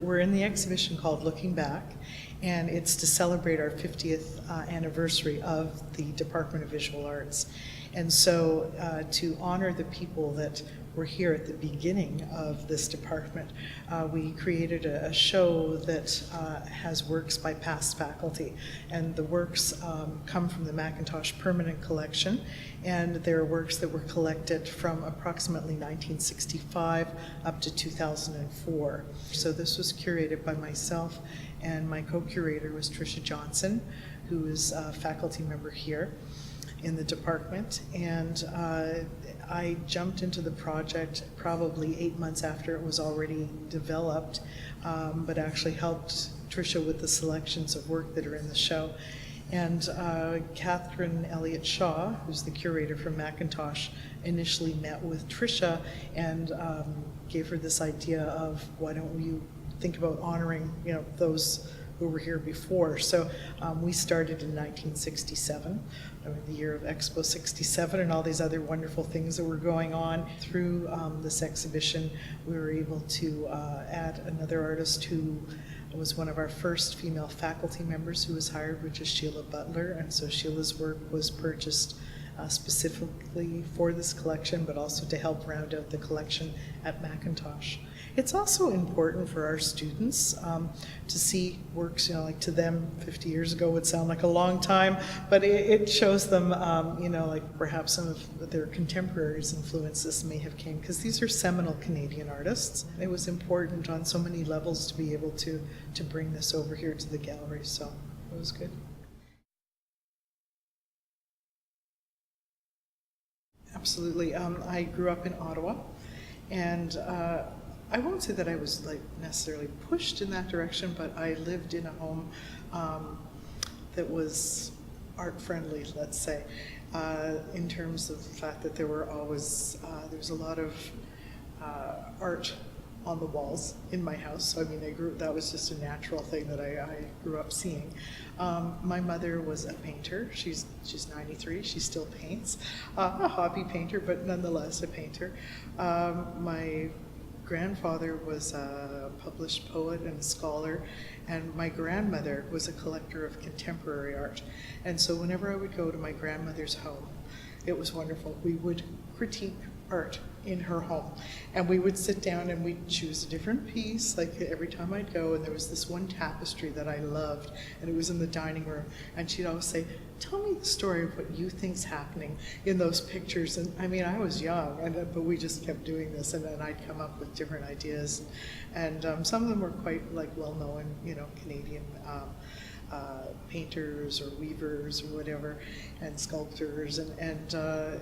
We're in the exhibition called Looking Back, and it's to celebrate our 50th anniversary of the Department of Visual Arts. And so to honor the people that were here at the beginning of this department, we created a show that has works by past faculty. And the works come from the McIntosh Permanent Collection, and they're works that were collected from approximately 1965 up to 2004. So this was curated by myself, and my co-curator was Tricia Johnson, who is a faculty member here in the department. And I jumped into the project probably 8 months after it was already developed, but actually helped Tricia with the selections of work that are in the show. And Catherine Elliott Shaw, who's the curator from McIntosh, initially met with Tricia and gave her this idea of, why don't you think about honoring, those who were here before. So we started in 1967, the year of Expo 67, and all these other wonderful things that were going on. Through this exhibition, we were able to add another artist who was one of our first female faculty members who was hired, which is Sheila Butler. And so Sheila's work was purchased specifically for this collection, but also to help round out the collection at McIntosh. It's also important for our students to see works, like to them 50 years ago would sound like a long time, but it shows them, like perhaps some of their contemporaries' influences may have came, because these are seminal Canadian artists. It was important on so many levels to be able to bring this over here to the gallery, so it was good. Absolutely. I grew up in Ottawa, and I won't say that I was necessarily pushed in that direction, but I lived in a home that was art friendly, let's say, in terms of the fact that there were always, there's a lot of art on the walls in my house. So that was just a natural thing that I grew up seeing. My mother was a painter. She's 93. She still paints. A hobby painter, but nonetheless a painter. My grandfather was a published poet and a scholar, and my grandmother was a collector of contemporary art. And so whenever I would go to my grandmother's home, it was wonderful. We would critique art in her home, and we would sit down and we'd choose a different piece every time I'd go. And there was this one tapestry that I loved, and it was in the dining room, and she'd always say, tell me the story of what you think's happening in those pictures. And I was young, but we just kept doing this, and then I'd come up with different ideas, and some of them were quite well-known Canadian painters or weavers or whatever, and sculptors, and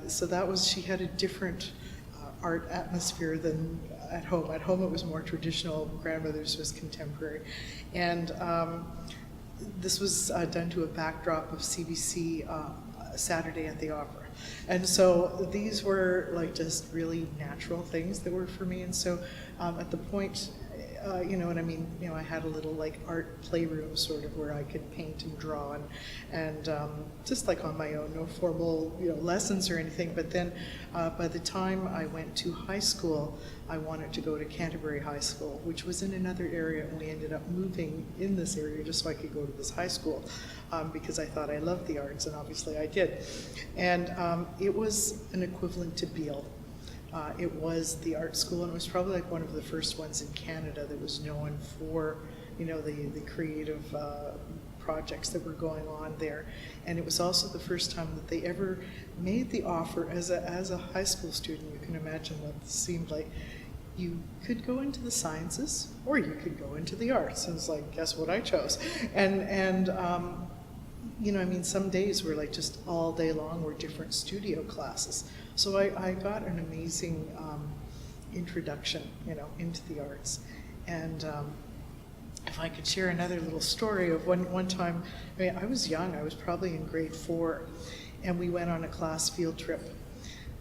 so that was, she had a different art atmosphere than at home. At home it was more traditional, grandmother's was contemporary. And this was done to a backdrop of CBC Saturday at the Opera. And so these were just really natural things that were for me. And so at the point, I had a little art playroom sort of where I could paint and draw and just on my own, no formal lessons or anything. But then by the time I went to high school, I wanted to go to Canterbury High School, which was in another area, and we ended up moving in this area just so I could go to this high school because I thought I loved the arts, and obviously I did. And it was an equivalent to Beale. It was the art school, and it was probably one of the first ones in Canada that was known for, the creative projects that were going on there. And it was also the first time that they ever made the offer as a high school student. You can imagine what this seemed like. You could go into the sciences, or you could go into the arts. And it's guess what I chose? And some days were just all day long were different studio classes. So I got an amazing introduction, into the arts. And if I could share another little story of one time, I was young, I was probably in grade 4, and we went on a class field trip.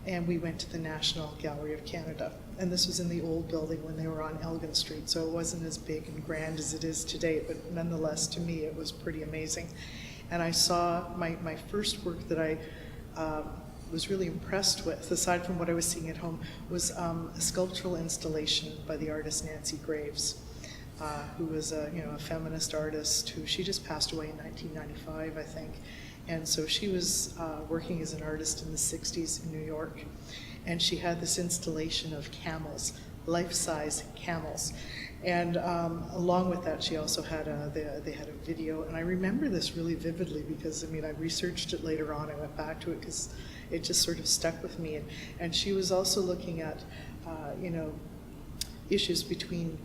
And we went to the National Gallery of Canada. And this was in the old building when they were on Elgin Street, so it wasn't as big and grand as it is today, but nonetheless, to me, it was pretty amazing. And I saw my first work that I was really impressed with, aside from what I was seeing at home, was a sculptural installation by the artist Nancy Graves. who was a feminist artist she just passed away in 1995, I think. And so she was working as an artist in the 60s in New York. And she had this installation of camels, life-size camels. And along with that, she also had they had a video. And I remember this really vividly because, I researched it later on. I went back to it because it just sort of stuck with me. And she was also looking at, issues between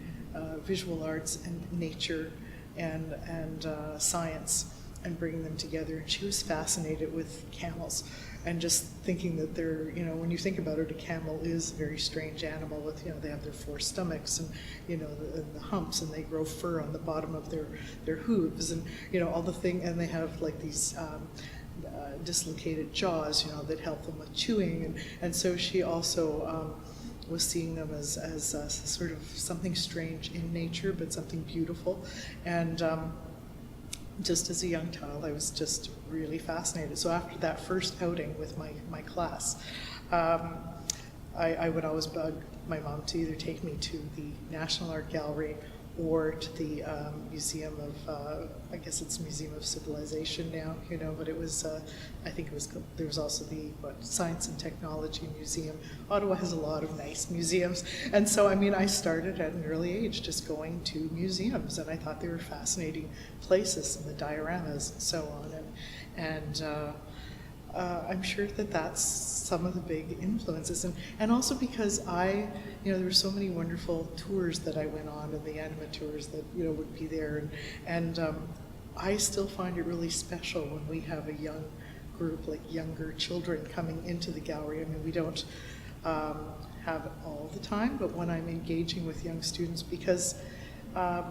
visual arts and nature and science, and bringing them together. And she was fascinated with camels and just thinking that they're, when you think about it, a camel is a very strange animal with, they have their 4 stomachs and, the humps, and they grow fur on the bottom of their hooves, and, all the thing, and they have like these dislocated jaws, that help them with chewing. And so she also was seeing them as sort of something strange in nature, but something beautiful. And just as a young child, I was just really fascinated. So after that first outing with my class, I would always bug my mom to either take me to the National Art Gallery or to the Museum of, I guess it's Museum of Civilization now, but it was, I think it was, there was also the Science and Technology Museum. Ottawa has a lot of nice museums. And so, I started at an early age just going to museums, and I thought they were fascinating places, and the dioramas and so on. And I'm sure that that's some of the big influences, and also because there were so many wonderful tours that I went on, and the anima tours that would be there, and I still find it really special when we have a young group, like younger children, coming into the gallery. We don't have it all the time, but when I'm engaging with young students, because I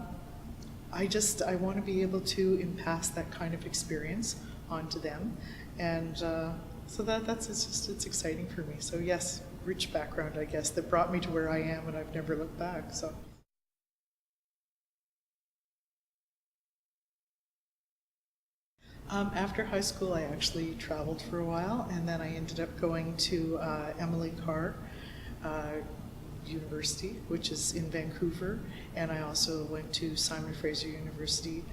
want to be able to impasse that kind of experience onto them. And so it's exciting for me. So yes, rich background, I guess, that brought me to where I am, and I've never looked back. So. After high school, I actually traveled for a while, and then I ended up going to Emily Carr University, which is in Vancouver, and I also went to Simon Fraser University,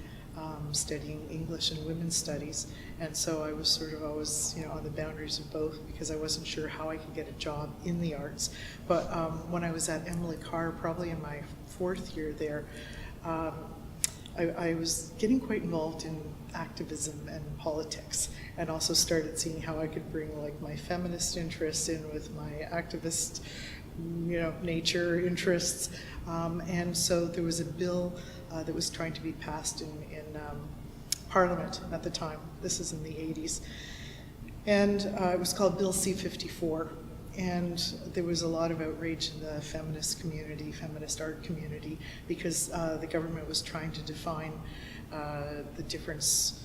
studying English and women's studies. And so I was sort of always, on the boundaries of both, because I wasn't sure how I could get a job in the arts. But when I was at Emily Carr, probably in my 4th year there, I was getting quite involved in activism and politics, and also started seeing how I could bring like my feminist interests in with my activist, nature interests. And so there was a bill that was trying to be passed in Parliament at the time. This is in the 80s. And it was called Bill C-54. And there was a lot of outrage in the feminist community, feminist art community, because the government was trying to define the difference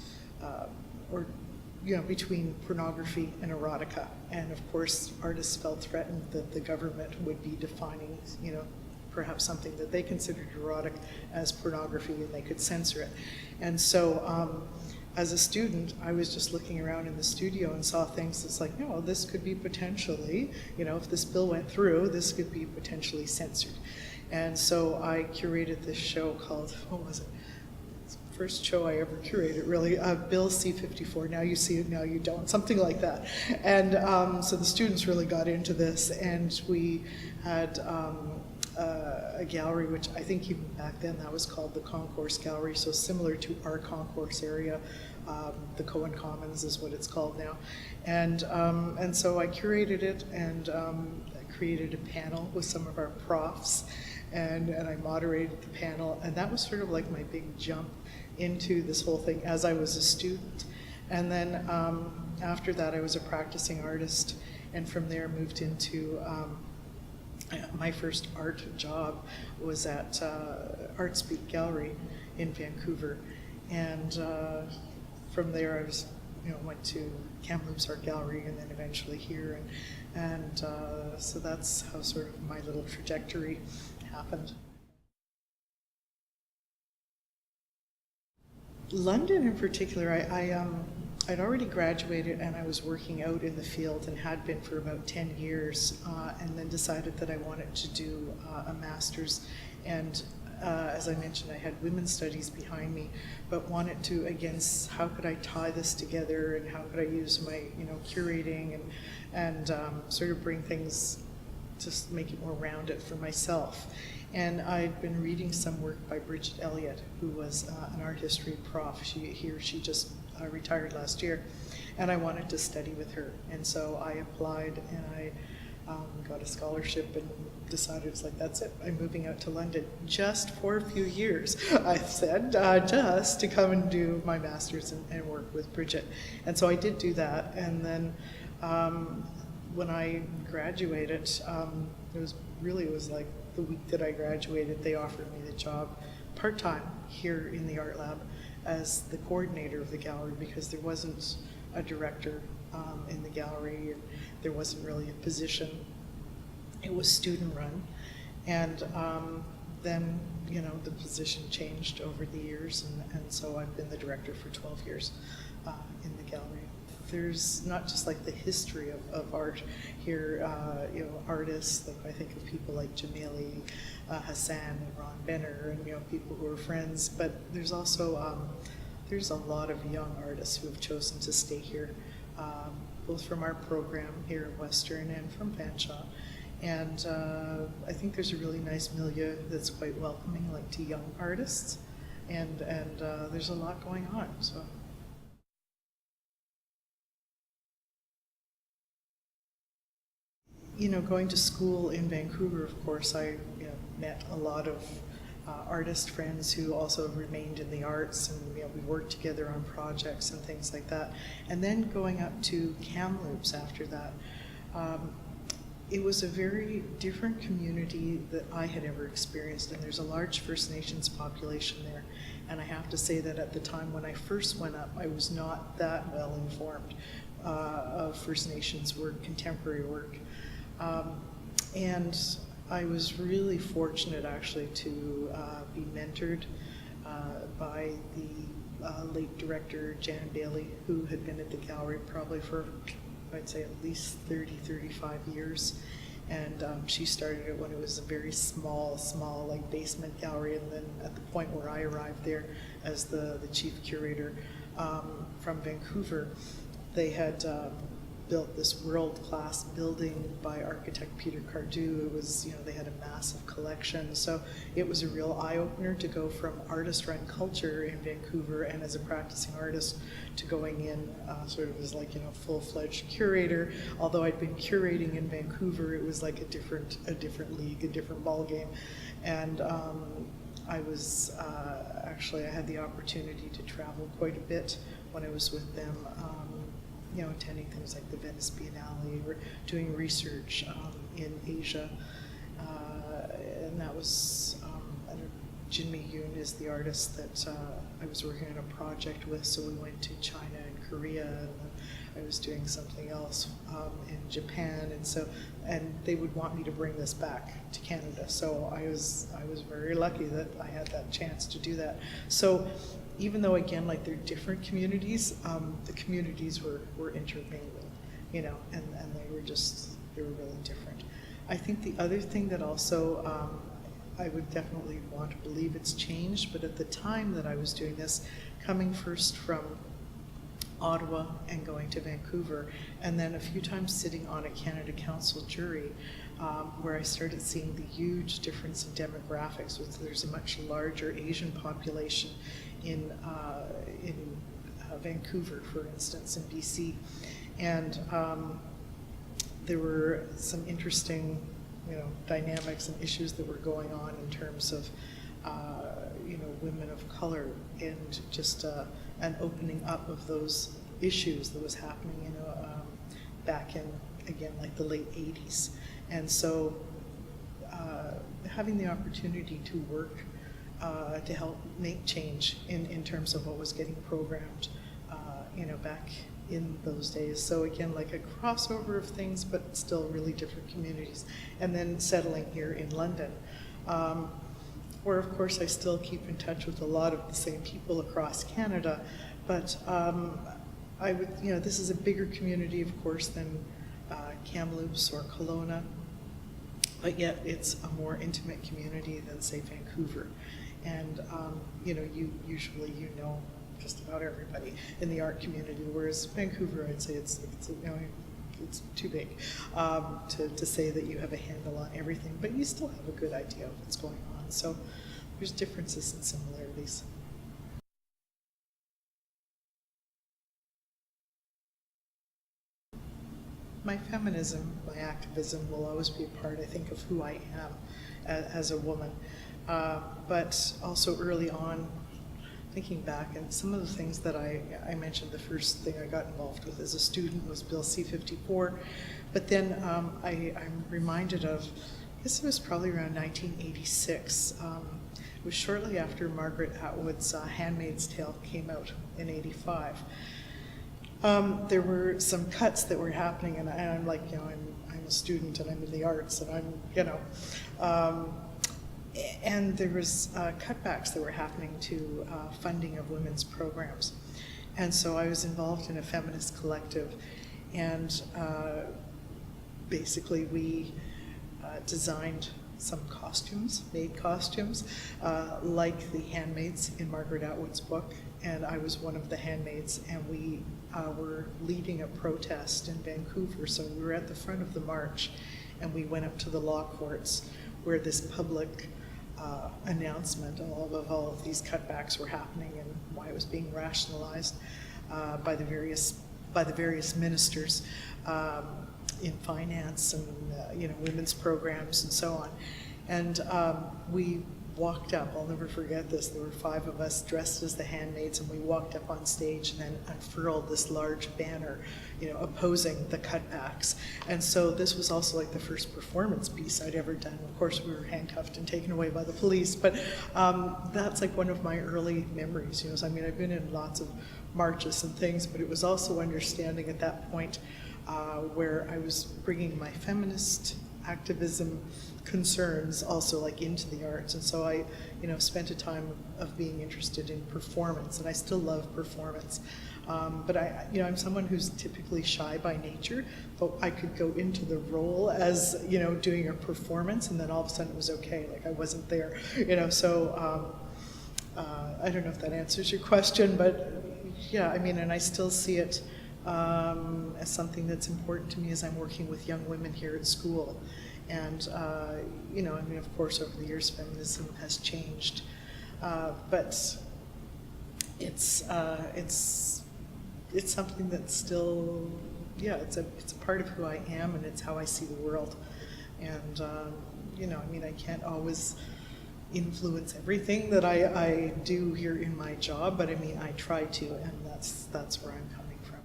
between pornography and erotica. And of course, artists felt threatened that the government would be defining, perhaps something that they considered erotic as pornography, and they could censor it. And so as a student, I was just looking around in the studio and saw things that's like, no, this could be potentially, if this bill went through, this could be potentially censored. And so I curated this show called, what was it? First show I ever curated, really, Bill C-54, now you see it, now you don't, something like that. And so the students really got into this, and we had a gallery, which I think even back then that was called the Concourse Gallery, so similar to our concourse area. The Cohen Commons is what it's called now. And so I curated it, and created a panel with some of our profs, and I moderated the panel, and that was sort of like my big jump into this whole thing as I was a student. And then after that, I was a practicing artist, and from there moved into my first art job was at Art Speak Gallery in Vancouver, and from there I was, went to Kamloops Art Gallery, and then eventually here, and so that's how sort of my little trajectory happened. London in particular, I'd already graduated, and I was working out in the field and had been for about 10 years, and then decided that I wanted to do a master's. And as I mentioned, I had women's studies behind me, but wanted to, again, how could I tie this together, and how could I use my, curating and sort of bring things, just make it more rounded for myself. And I'd been reading some work by Bridget Elliott, who was an art history prof. She just retired last year, and I wanted to study with her. And so I applied, and I got a scholarship, and decided it's like, that's it, I'm moving out to London just for a few years, I said, just to come and do my master's and work with Bridget. And so I did do that, and then when I graduated, it was like the week that I graduated, they offered me the job part-time here in the art lab as the coordinator of the gallery, because there wasn't a director in the gallery, and there wasn't really a position. It was student run, and then the position changed over the years, and so I've been the director for 12 years in the gallery. There's not just like the history of art here, artists, like I think of people like Jamili Hassan and Ron Benner, and people who are friends, but there's also there's a lot of young artists who have chosen to stay here, both from our program here at Western and from Fanshawe. And I think there's a really nice milieu that's quite welcoming, like to young artists, and there's a lot going on. So. Going to school in Vancouver, of course, I met a lot of artist friends who also remained in the arts, and we worked together on projects and things like that. And then going up to Kamloops after that, it was a very different community that I had ever experienced, and there's a large First Nations population there. And I have to say that at the time when I first went up, I was not that well informed of First Nations work, contemporary work. And I was really fortunate actually to be mentored by the late director Jan Bailey, who had been at the gallery probably for, I'd say, at least 30-35 years. And she started it when it was a very small like basement gallery, and then at the point where I arrived there as the chief curator from Vancouver, they had built this world-class building by architect Peter Cardew. It was, they had a massive collection. So it was a real eye-opener to go from artist-run culture in Vancouver and as a practicing artist to going in sort of as like, full-fledged curator. Although I'd been curating in Vancouver, it was like a different league, a different ballgame. And I was, actually, I had the opportunity to travel quite a bit when I was with them. Attending things like the Venice Biennale or doing research in Asia. And that was, Jinmi Yoon is the artist that I was working on a project with, so we went to China and Korea, and I was doing something else in Japan, and they would want me to bring this back to Canada. So I was very lucky that I had that chance to do that. So even though, again, like they're different communities, the communities were intermingling, and they were really different. I think the other thing that also, I would definitely want to believe it's changed, but at the time that I was doing this, coming first from Ottawa and going to Vancouver, and then a few times sitting on a Canada Council jury, where I started seeing the huge difference in demographics. There's a much larger Asian population in Vancouver, for instance, in BC, and there were some interesting, dynamics and issues that were going on in terms of, women of color, and just an opening up of those issues that was happening, back in, again, like the late 80s. And so having the opportunity to work to help make change in terms of what was getting programmed, back in those days. So again, like a crossover of things, but still really different communities. And then settling here in London, where of course I still keep in touch with a lot of the same people across Canada, but I would, this is a bigger community, of course, than Kamloops or Kelowna. but yet it's a more intimate community than, say, Vancouver. And you usually just about everybody in the art community, whereas Vancouver, I'd say it's too big to say that you have a handle on everything, but you still have a good idea of what's going on. So there's differences and similarities. My feminism, my activism will always be a part, I think, of who I am as a woman. But also early on, thinking back, and some of the things that I mentioned, the first thing I got involved with as a student was Bill C-54. But then I'm reminded of, I guess it was probably around 1986. It was shortly after Margaret Atwood's Handmaid's Tale came out in '85. There were some cuts that were happening, and I'm like, I'm a student and I'm in the arts, and and there was cutbacks that were happening to funding of women's programs. And so I was involved in a feminist collective, and basically we designed some costumes, made costumes, like the handmaids in Margaret Atwood's book, and I was one of the handmaids, and we were leading a protest in Vancouver. So we were at the front of the march, and we went up to the law courts where this public announcement of all of these cutbacks were happening and why it was being rationalized by the various ministers in finance and women's programs and so on. And we walked up, I'll never forget this, there were 5 of us dressed as the handmaids, and we walked up on stage and then unfurled this large banner, opposing the cutbacks. And so this was also like the first performance piece I'd ever done. Of course, we were handcuffed and taken away by the police, but that's like one of my early memories. So, I've been in lots of marches and things, but it was also understanding at that point where I was bringing my feminist activism concerns also like into the arts. And so I spent a time of being interested in performance, and I still love performance, but I'm someone who's typically shy by nature, but I could go into the role as doing a performance, and then all of a sudden it was okay, like I wasn't there, so I don't know if that answers your question, but yeah, and I still see it as something that's important to me as I'm working with young women here at school. And, of course, over the years, feminism has changed. But it's something that's still, it's a part of who I am, and it's how I see the world. And, I can't always influence everything that I do here in my job, but I try to, and that's where I'm coming from.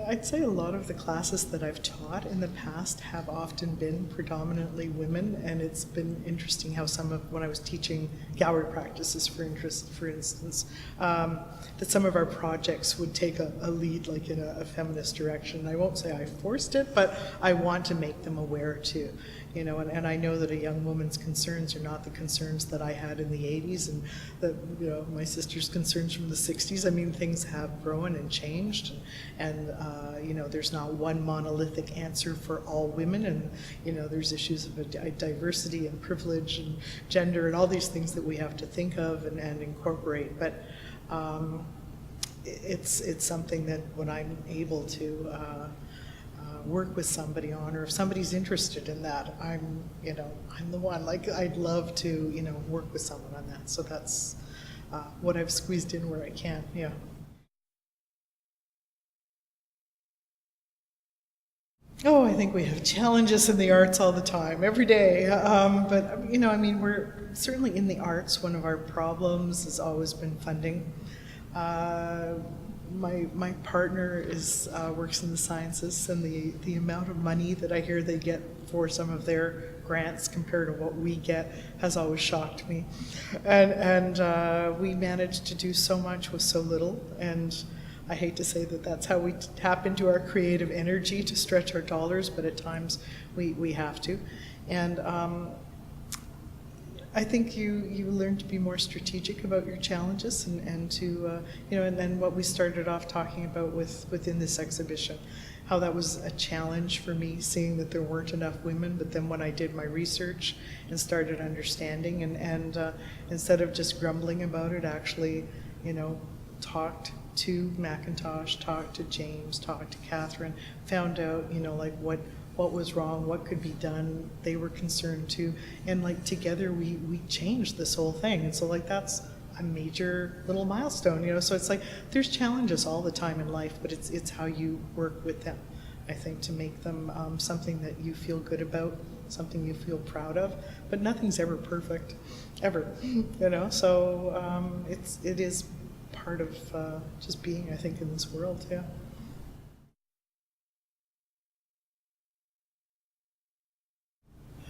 I'd say a lot of the classes that I've taught in the past have often been predominantly women, and it's been interesting how when I was teaching gallery practices, for instance, that some of our projects would take a lead like in a feminist direction. I won't say I forced it, but I want to make them aware too. And I know that a young woman's concerns are not the concerns that I had in the 80s, and that my sister's concerns from the 60s. Things have grown and changed, and there's not one monolithic answer for all women, and there's issues of diversity and privilege and gender and all these things that we have to think of and incorporate. But it's something that when I'm able to work with somebody on, or if somebody's interested in that, I'm the one. Like, I'd love to work with someone on that. So that's what I've squeezed in where I can. Yeah. Oh, I think we have challenges in the arts all the time, every day. But we're certainly in the arts. One of our problems has always been funding. My partner works in the sciences, and the amount of money that I hear they get for some of their grants compared to what we get has always shocked me. And we managed to do so much with so little, and I hate to say that that's how we tap into our creative energy to stretch our dollars, but at times we have to. And I think you learn to be more strategic about your challenges, and to and then what we started off talking about within this exhibition, how that was a challenge for me, seeing that there weren't enough women. But then when I did my research and started understanding, and instead of just grumbling about it, actually, talked to McIntosh, talked to James, talked to Catherine, found out, like what was wrong, what could be done. They were concerned too, and like together we changed this whole thing. And so like that's a major little milestone, so it's like there's challenges all the time in life, but it's how you work with them, I think, to make them something that you feel good about, something you feel proud of. But nothing's ever perfect, ever, so it is part of just being, I think, in this world. Yeah.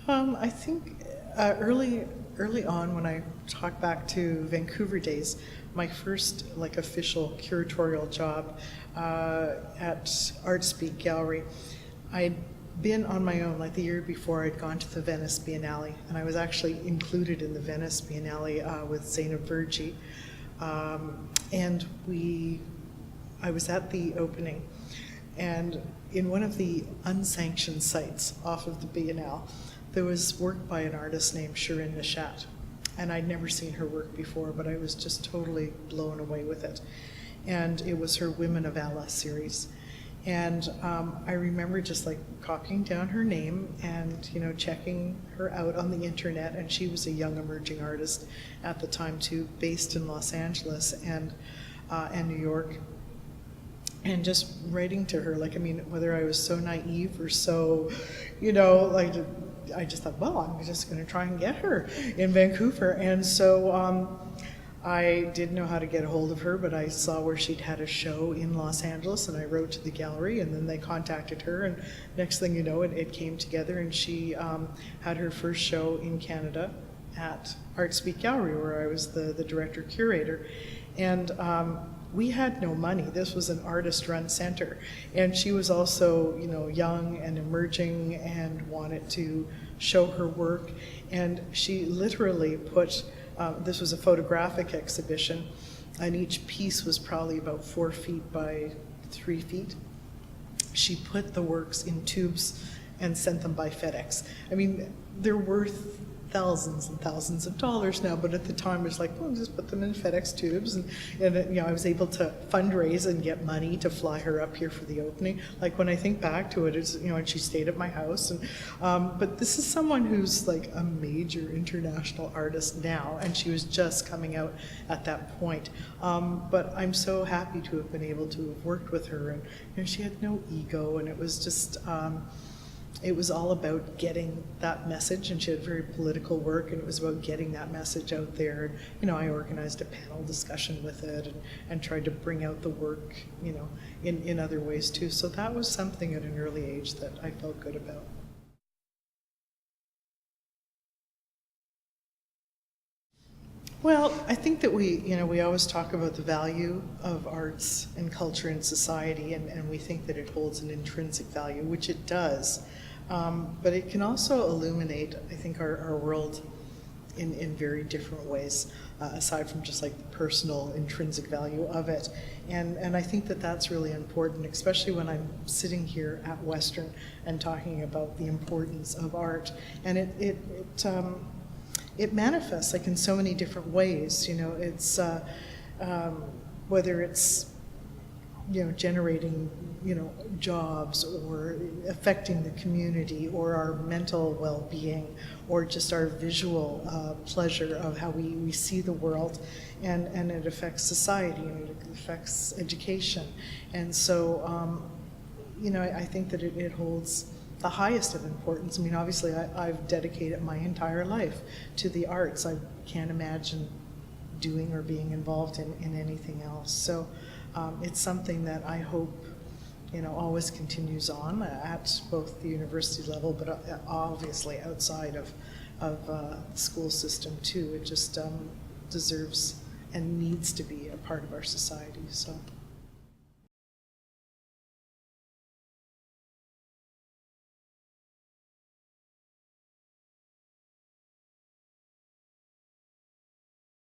I think early on, when I talk back to Vancouver days, my first official curatorial job at ArtSpeak Gallery, I'd been on my own. Like the year before, I'd gone to the Venice Biennale, and I was actually included in the Venice Biennale with Zainab Verji, and I was at the opening, and in one of the unsanctioned sites off of the Biennale, there was work by an artist named Shirin Nishat, and I'd never seen her work before, but I was just totally blown away with it. And it was her Women of Allah series. And I remember just copying down her name and checking her out on the internet. And she was a young emerging artist at the time too, based in Los Angeles and New York. And just writing to her, whether I was so naive or so, I just thought, well, I'm just going to try and get her in Vancouver. And so I didn't know how to get a hold of her, but I saw where she'd had a show in Los Angeles, and I wrote to the gallery, and then they contacted her, and next thing you know, it came together, and she had her first show in Canada at ArtSpeak Gallery, where I was the director curator. And we had no money. This was an artist-run center, and she was also, young and emerging and wanted to show her work. And she literally put, this was a photographic exhibition, and each piece was probably about 4 feet by 3 feet. She put the works in tubes and sent them by FedEx. I mean, they're worth thousands and thousands of dollars now, but at the time it was like, well, just put them in FedEx tubes, and I was able to fundraise and get money to fly her up here for the opening. Like when I think back to it, it's and she stayed at my house, and but this is someone who's like a major international artist now, and she was just coming out at that point. But I'm so happy to have been able to have worked with her, and she had no ego, and it was just. It was all about getting that message, and she had very political work, and it was about getting that message out there. And, I organized a panel discussion with it and tried to bring out the work, in other ways too. So that was something at an early age that I felt good about. Well, I think that we always talk about the value of arts and culture in society, and we think that it holds an intrinsic value, which it does. But it can also illuminate, I think, our world in very different ways, aside from just like the personal intrinsic value of it. And I think that that's really important, especially when I'm sitting here at Western and talking about the importance of art. And it manifests like in so many different ways. It's whether it's generating jobs, or affecting the community, or our mental well-being, or just our visual pleasure of how we see the world, and it affects society, and it affects education. And so I think that it holds the highest of importance. I mean, obviously I've dedicated my entire life to the arts. I can't imagine doing or being involved in anything else. So it's something that I hope always continues on at both the university level, but obviously outside of the school system too. It just deserves and needs to be a part of our society. So.